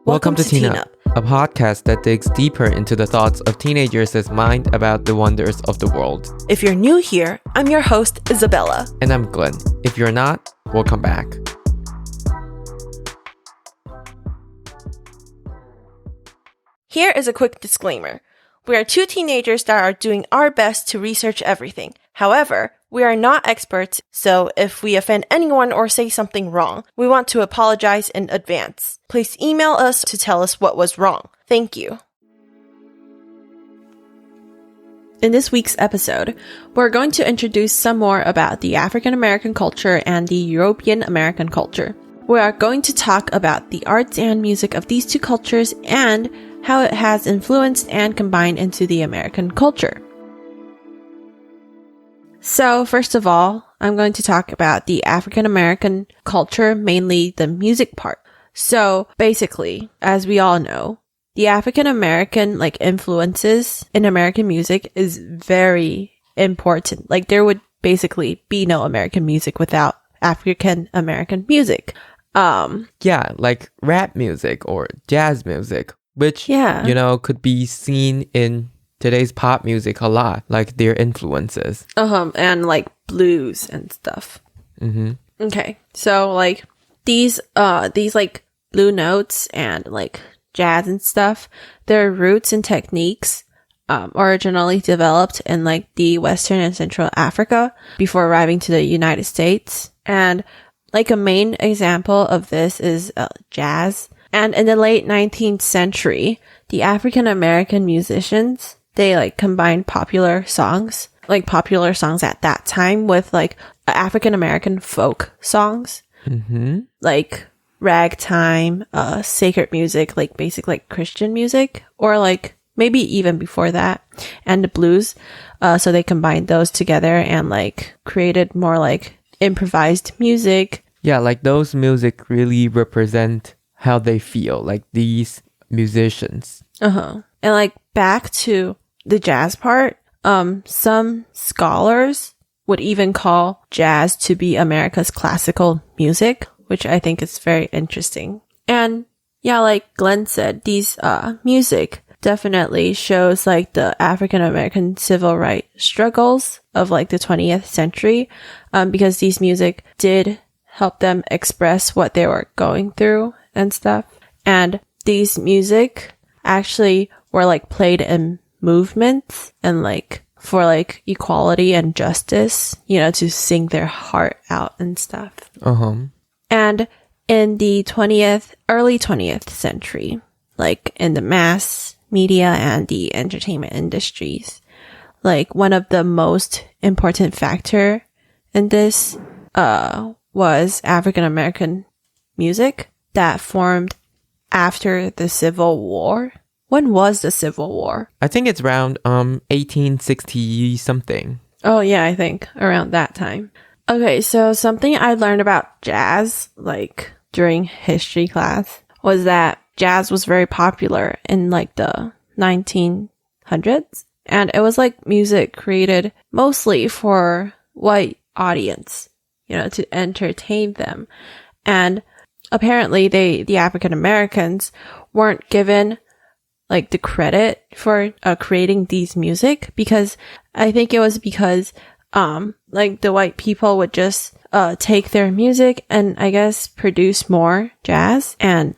Welcome to Teen Up, a podcast that digs deeper into the thoughts of teenagers' mind about the wonders of the world. If you're new here, I'm your host, Isabella. And I'm Glenn. If you're not, welcome back. Here is a quick disclaimer. We are two teenagers that are doing our best to research everything. However, we are not experts, so if we offend anyone or say something wrong, we want to apologize in advance. Please email us to tell us what was wrong. Thank you. In this week's episode, we're going to introduce some more about the African American culture and the European American culture. We are going to talk about the arts and music of these two cultures and how it has influenced and combined into the American culture. So, first of all, I'm going to talk about the African American culture, mainly the music part. So, basically, as we all know, the African American influences in American music is very important. There would basically be no American music without African American music. Yeah, like rap music or jazz music, which, could be seen in today's pop music a lot, like their influences. And blues and stuff. Mm-hmm. Okay, so these blue notes and jazz and stuff, their roots and techniques originally developed in the Western and Central Africa before arriving to the United States. And a main example of this is jazz. And in the late 19th century, the African American musicians, they combined popular songs at that time with African American folk songs. Mm-hmm. Ragtime, sacred music, basic Christian music, or maybe even before that, and the blues. So they combined those together and created more improvised music. Yeah, those music really represent how they feel, these musicians. And back to the jazz part, some scholars would even call jazz to be America's classical music, which I think is very interesting. And yeah, like Glenn said, these music definitely shows the African American civil rights struggles of the 20th century, because these music did help them express what they were going through and stuff. And these music actually were played in movements and for equality and justice, to sing their heart out and stuff. And in the early 20th century, in the mass media and the entertainment industries, one of the most important factor in this was African American music that formed after the Civil War. When was the Civil War? I think it's around 1860 something. Oh yeah, I think around that time. Okay, so something I learned about jazz during history class was that jazz was very popular in the 1900s, and it was music created mostly for white audience, to entertain them. And apparently the African Americans weren't given the credit for creating these music, because I think it was because the white people would just take their music and I guess produce more jazz and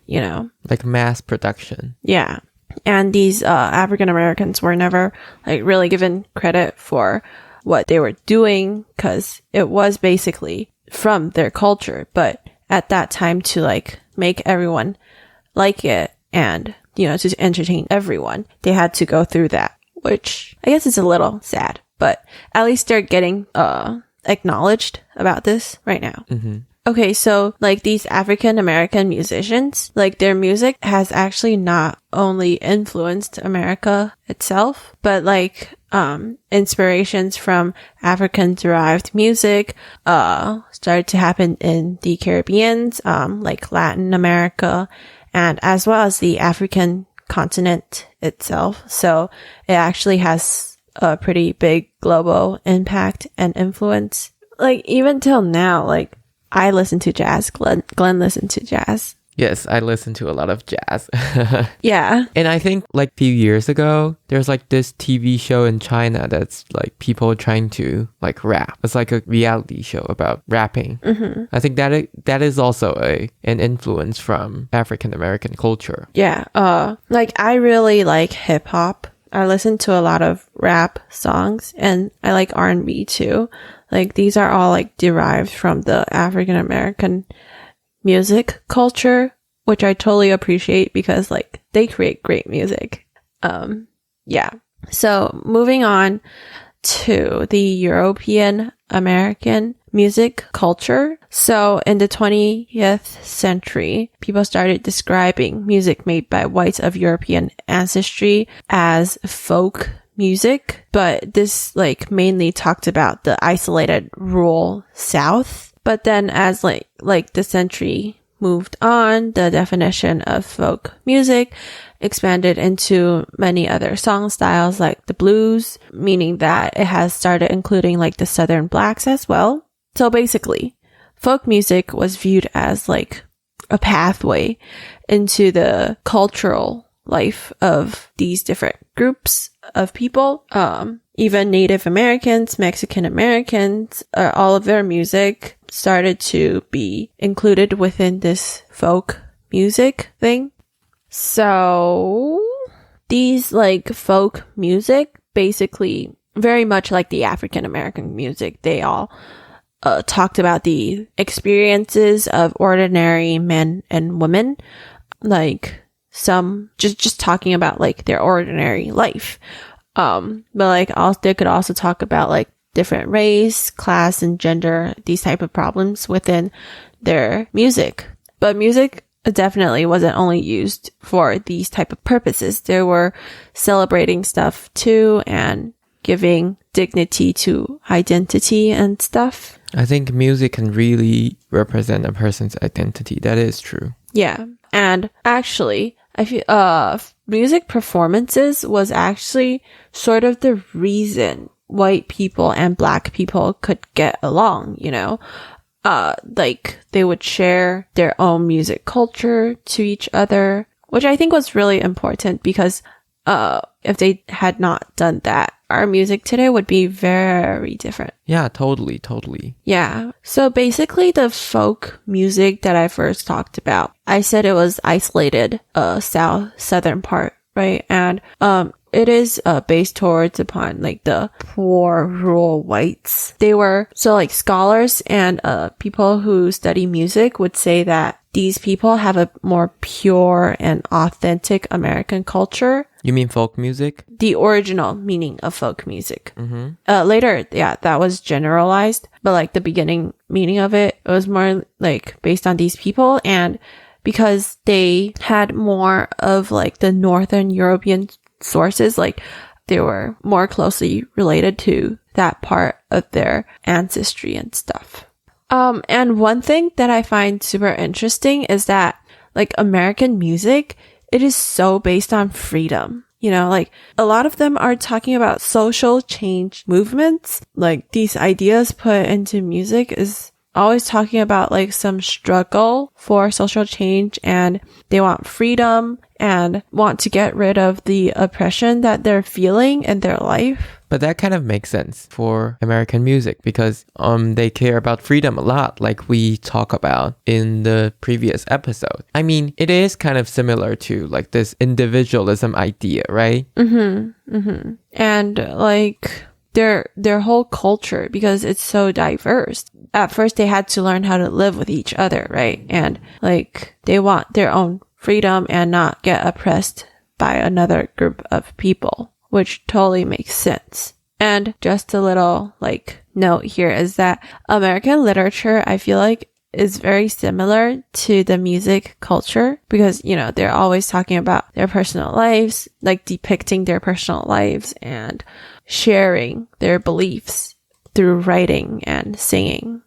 mass production. Yeah. And these African Americans were never really given credit for what they were doing, because it was basically from their culture. But at that time, to make everyone like it and to entertain everyone, they had to go through that, which I guess is a little sad, but at least they're getting acknowledged about this right now. Mm-hmm. Okay, so these African American musicians, their music has actually not only influenced America itself, but inspirations from African derived music started to happen in the Caribbean, Latin America, and as well as the African continent itself. So it actually has a pretty big global impact and influence. Even till now, I listen to jazz. Glenn listened to jazz. Yes, I listen to a lot of jazz. Yeah. And I think like a few years ago, there's like this TV show in China that's like people trying to like rap. It's like a reality show about rapping. Mm-hmm. I think that is also an influence from African American culture. Yeah. Like I really like hip hop. I listen to a lot of rap songs, and I like R&B too. Like these are all like derived from the African American music culture, which I totally appreciate because like they create great music. Yeah. So moving on to the European American music culture. So in the 20th century, people started describing music made by whites of European ancestry as folk music, but this like mainly talked about the isolated rural South. But then as like the century moved on, the definition of folk music expanded into many other song styles like the blues, meaning that it has started including like the Southern blacks as well. So basically, folk music was viewed as like a pathway into the cultural life of these different groups of people. Even Native Americans, Mexican Americans, all of their music started to be included within this folk music thing. So these like folk music, basically very much like the African American music, they all talked about the experiences of ordinary men and women, like some just talking about like their ordinary life. But like they could also talk about like different race, class, and gender, these type of problems within their music. But music definitely wasn't only used for these type of purposes. They were celebrating stuff too and giving dignity to identity and stuff. I think music can really represent a person's identity. That is true. Yeah. And actually, I feel music performances was actually sort of the reason white people and black people could get along, you know? Like they would share their own music culture to each other, which I think was really important because if they had not done that, our music today would be very different. Yeah, totally. Yeah. So basically the folk music that I first talked about, I said it was isolated, southern part, right? And, it is based towards upon like the poor rural whites. They were so like scholars and people who study music would say that these people have a more pure and authentic American culture. You mean folk music? The original meaning of folk music. Mm-hmm. Later, yeah, that was generalized, but like the beginning meaning of it was more like based on these people, and because they had more of like the Northern European sources, like they were more closely related to that part of their ancestry and stuff. And one thing that I find super interesting is that like American music, it is so based on freedom. You know, like a lot of them are talking about social change movements. Like these ideas put into music is always talking about like some struggle for social change, and they want freedom and want to get rid of the oppression that they're feeling in their life. But that kind of makes sense for American music because they care about freedom a lot, like we talk about in the previous episode. I mean, it is kind of similar to like this individualism idea, right? And like their whole culture, because it's so diverse. At first they had to learn how to live with each other, right? And like they want their own freedom and not get oppressed by another group of people, which totally makes sense. And just a little like note here is that American literature, I feel like, is very similar to the music culture because, you know, they're always talking about their personal lives, like depicting their personal lives and sharing their beliefs through writing and singing.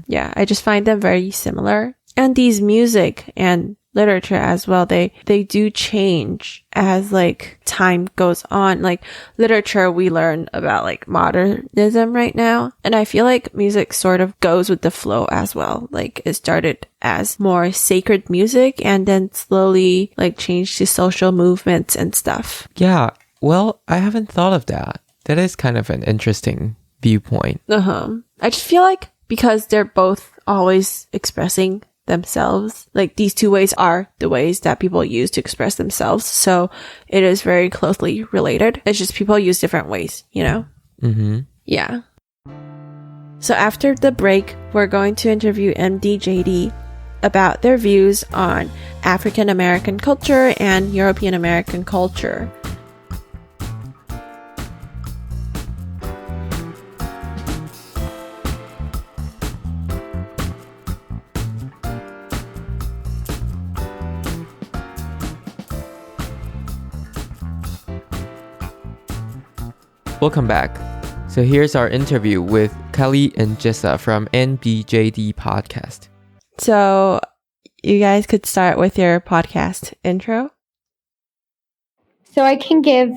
Yeah, I just find them very similar. And these music and literature as well. They do change as like time goes on. Like literature, we learn about like modernism right now. And I feel like music sort of goes with the flow as well. Like it started as more sacred music and then slowly like changed to social movements and stuff. Yeah, well, I haven't thought of that. That is kind of an interesting viewpoint. I just feel like because they're both always expressing themselves, like these two ways are the ways that people use to express themselves. So it is very closely related. It's just people use different ways, you know? Mm-hmm. Yeah. So after the break, we're going to interview MDJD about their views on African American culture and European American culture. Welcome back. So here's our interview with Kelly and Jessa from MDJD podcast. So you guys could start with your podcast intro. So I can give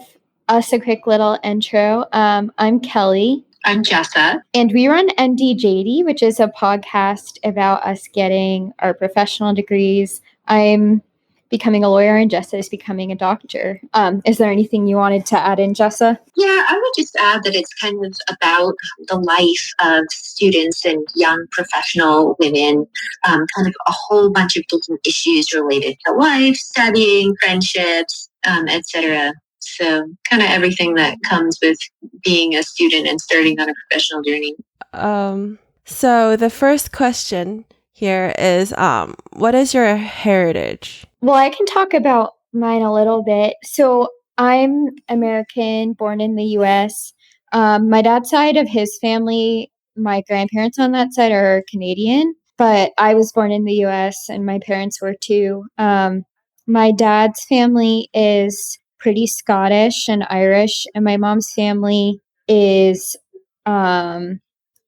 us a quick little intro. I'm Kelly. I'm Jessa. And we run MDJD, which is a podcast about us getting our professional degrees. I'm becoming a lawyer and Jessa is becoming a doctor. Is there anything you wanted to add in, Jessa? Yeah, I would just add that it's kind of about the life of students and young professional women, kind of a whole bunch of different issues related to life, studying, friendships, etc. So kind of everything that comes with being a student and starting on a professional journey. So the first question here is, what is your heritage? Well, I can talk about mine a little bit. So I'm American, born in the U.S. My dad's side of his family, my grandparents on that side are Canadian, but I was born in the U.S. and my parents were too. My dad's family is pretty Scottish and Irish, and my mom's family is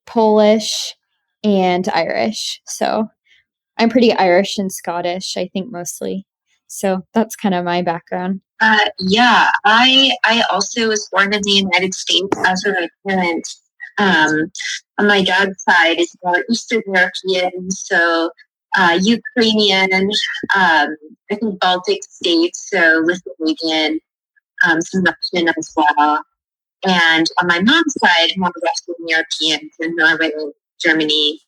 Polish and Irish. So I'm pretty Irish and Scottish, I think, mostly. So that's kind of my background. Yeah, I also was born in the United States, as were my parents. On my dad's side is more Eastern European, so Ukrainian, I think Baltic states, so Lithuanian, some Russian as well. And on my mom's side, more Western European, so Norway, Germany.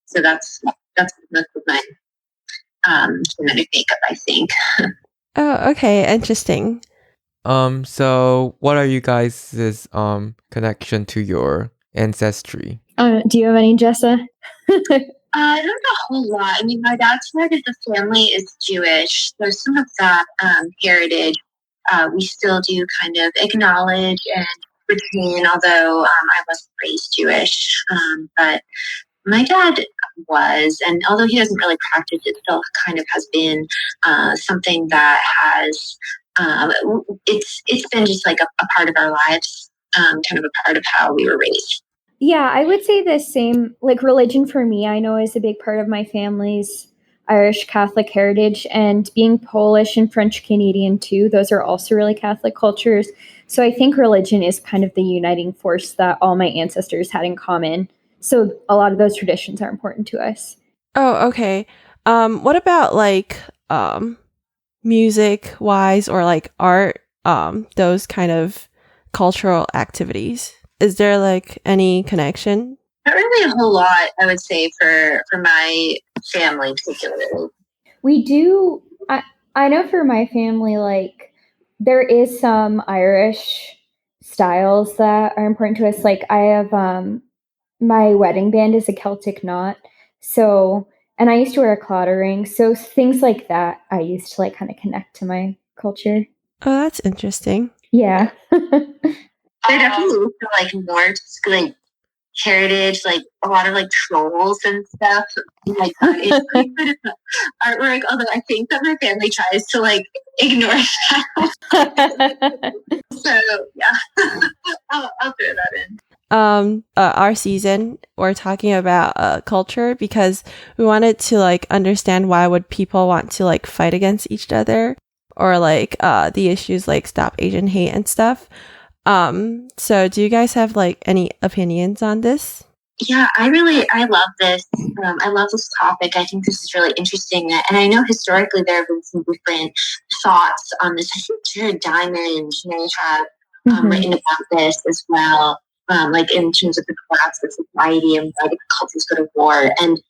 So that's most of my genetic makeup, I think. Oh, okay, interesting. So what are you guys' connection to your ancestry? Do you have any, Jessa? Not a whole lot. I mean, my dad's side of the family is Jewish, so some of that heritage we still do kind of acknowledge and retain, although I wasn't raised Jewish. But my dad was, and although he doesn't really practice it, still kind of has been something that has, it's been just like a part of our lives, kind of a part of how we were raised. Yeah, I would say the same. Like religion for me, I know is a big part of my family's Irish Catholic heritage, and being Polish and French Canadian too. Those are also really Catholic cultures. So I think religion is kind of the uniting force that all my ancestors had in common. So a lot of those traditions are important to us. Oh, okay. What about like music wise or like art, those kind of cultural activities? Is there like any connection? Not really a whole lot, I would say, for my family particularly. We do. I know for my family, like there is some Irish styles that are important to us. Like I have my wedding band is a Celtic knot, so and I used to wear a clotter ring. So things like that I used to like kind of connect to my culture. Oh, that's interesting. Yeah. I definitely feel like Norse, like heritage, like a lot of like trolls and stuff. Like that. It's like kind of artwork, although I think that my family tries to like ignore that. So yeah, I'll throw that in. our season, we're talking about culture because we wanted to like understand why would people want to like fight against each other, or like the issues like Stop Asian Hate and stuff. So do you guys have like any opinions on this? Yeah, I love this. I love this topic. I think this is really interesting. And I know historically there have been some different thoughts on this. I think Jared Diamond may have written about this as well, like in terms of the collapse of society and why the cultures go to war. And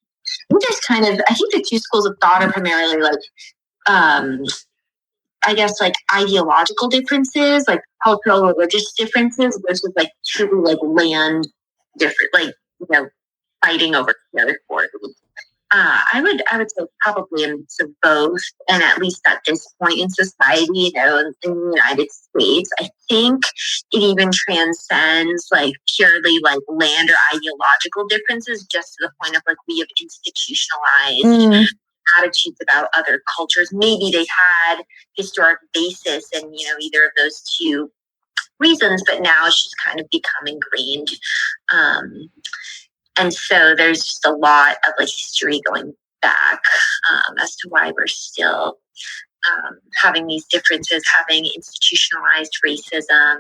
I think the two schools of thought are primarily like, I guess like ideological differences, like cultural religious differences versus like truly like land different, like, you know, fighting over territory. I would say probably a mix of both, and at least at this point in society, you know, in the United States, I think it even transcends like purely like land or ideological differences, just to the point of like we have institutionalized attitudes about other cultures. Maybe they had historic basis in, you know, either of those two reasons, but now it's just kind of become ingrained. And so there's just a lot of like history going back as to why we're still having these differences, having institutionalized racism,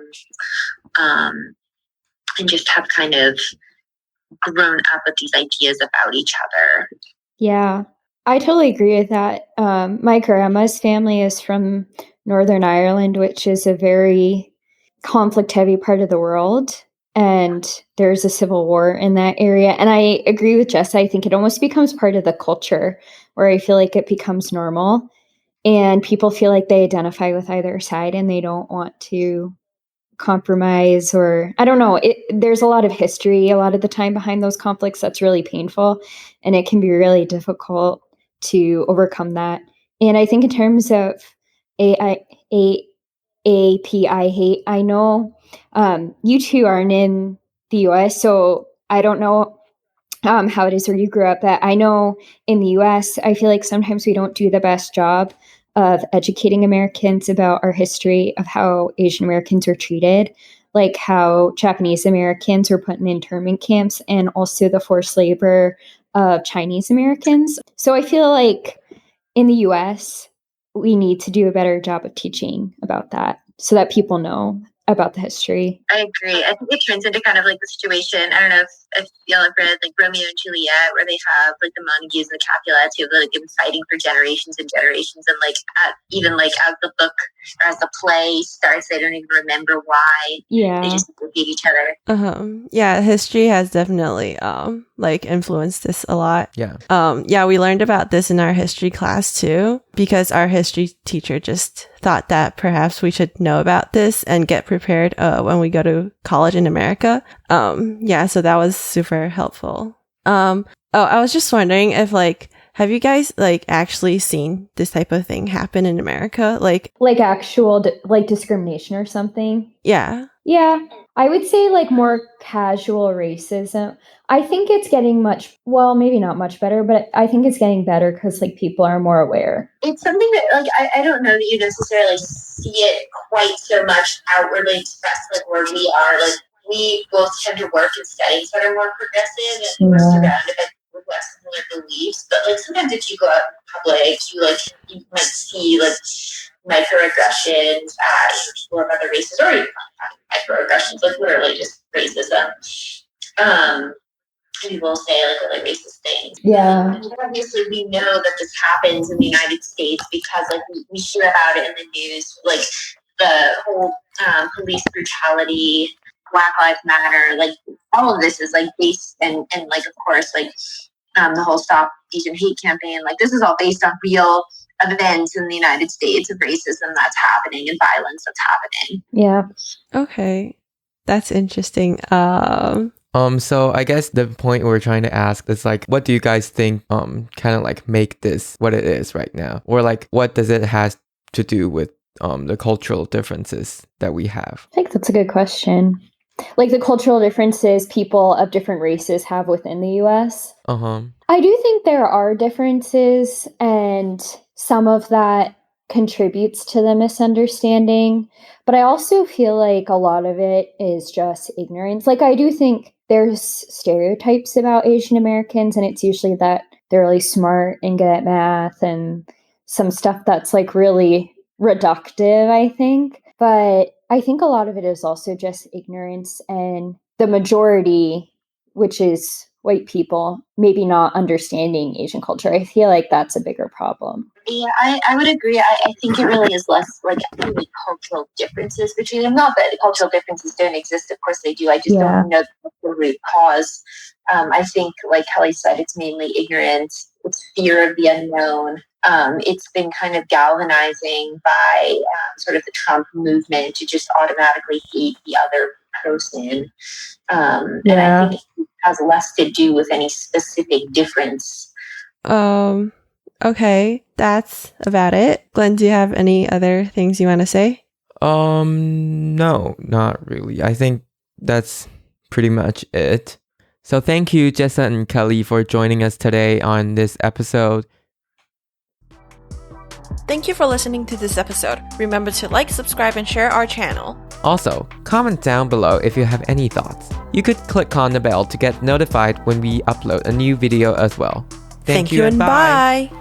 and just have kind of grown up with these ideas about each other. Yeah, I totally agree with that. My grandma's family is from Northern Ireland, which is a very conflict-heavy part of the world. And there's a civil war in that area. And I agree with Jess. I think it almost becomes part of the culture where I feel like it becomes normal. And people feel like they identify with either side and they don't want to compromise, or I don't know. There's a lot of history a lot of the time behind those conflicts that's really painful, and it can be really difficult to overcome that. And I think in terms of API hate, I know you two aren't in the US, so I don't know how it is where you grew up. But I know in the US, I feel like sometimes we don't do the best job of educating Americans about our history of how Asian Americans were treated, like how Japanese Americans were put in internment camps, and also the forced labor of Chinese Americans. So I feel like in the US, we need to do a better job of teaching about that so that people know about the history. I agree. I think it turns into kind of like the situation. I don't know if y'all have read like Romeo and Juliet, where they have like the Montagues and the Capulets who have like been fighting for generations and generations, and like even like as the book or as the play starts, they don't even remember why. Yeah, they just hate each other. Yeah, history has definitely like influenced this a lot. Yeah. We learned about this in our history class too, because our history teacher just thought that perhaps we should know about this and get prepared when we go to college in America. So that was super helpful. I was just wondering if like, have you guys like actually seen this type of thing happen in America? Like actual like discrimination or something? Yeah. Yeah, I would say like more casual racism. I think it's getting maybe not much better, but I think it's getting better because like people are more aware. It's something that like I don't know that you necessarily see it quite so much outwardly expressed like where we are. Like we both tend to work in settings that are more progressive and we're surrounded by people who have similar beliefs. But like sometimes if you go out in public, you might see like microaggressions at people of other races, or even microaggressions, like literally just racism. People say like really racist things. Yeah. Obviously, we know that this happens in the United States because like we hear about it in the news, like the whole police brutality, Black Lives Matter, like all of this is like based and like of course like the whole Stop Asian Hate campaign. Like this is all based on real events in the United States of racism that's happening and violence that's happening. Yeah. Okay. That's interesting. So I guess the point we're trying to ask is like, what do you guys think kind of like make this what it is right now? Or like, what does it has to do with the cultural differences that we have? I think that's a good question. Like the cultural differences people of different races have within the US. I do think there are differences, and some of that contributes to the misunderstanding. But I also feel like a lot of it is just ignorance. Like, I do think there's stereotypes about Asian Americans, and it's usually that they're really smart and good at math and some stuff that's like really reductive, I think. But I think a lot of it is also just ignorance, and the majority, which is white people, maybe not understanding Asian culture. I feel like that's a bigger problem. Yeah, I would agree. I think it really is less like any cultural differences between them. Not that cultural differences don't exist. Of course they do. I just don't know the root cause. I think, like Kelly said, it's mainly ignorance. It's fear of the unknown. It's been kind of galvanizing by sort of the Trump movement to just automatically hate the other person. And I think it has less to do with any specific difference. Okay, that's about it. Glenn, do you have any other things you want to say? No, not really. I think that's pretty much it. So thank you, Jessa and Kelly, for joining us today on this episode. Thank you for listening to this episode. Remember to like, subscribe, and share our channel. Also, comment down below if you have any thoughts. You could click on the bell to get notified when we upload a new video as well. Thank you and bye.